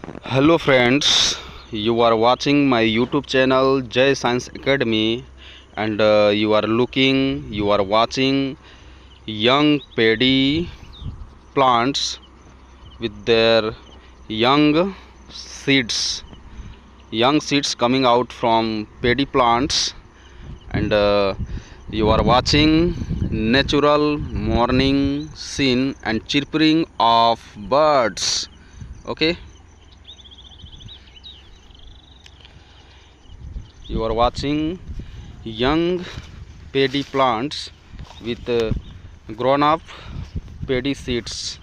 Hello friends, you are watching my YouTube channel Jai Science Academy, and you are watching young paddy plants with their young seeds, young seeds coming out from paddy plants, and you are watching natural morning scene and chirping of birds. Okay. You are watching young paddy plants with grown up paddy seeds.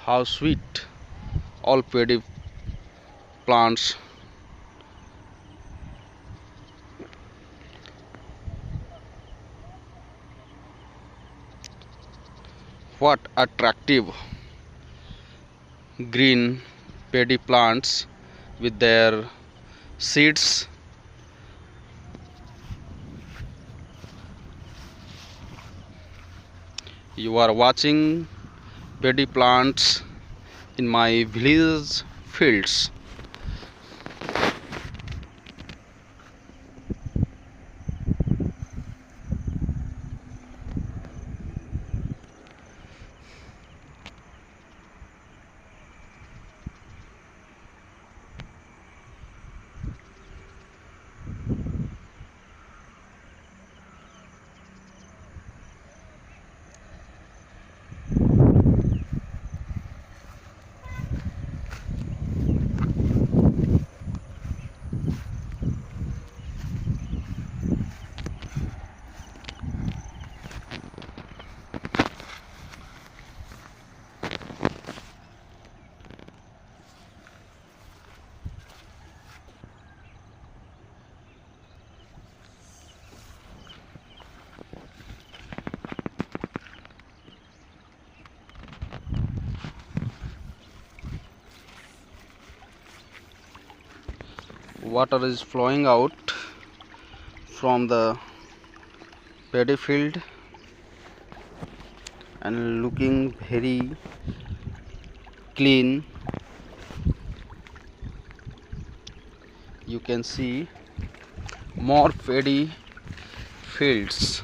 How sweet all paddy plants. What attractive green paddy plants with their seeds. You are watching paddy plants in my village fields. Water is flowing out from the paddy field and looking very clean. You can see more paddy fields.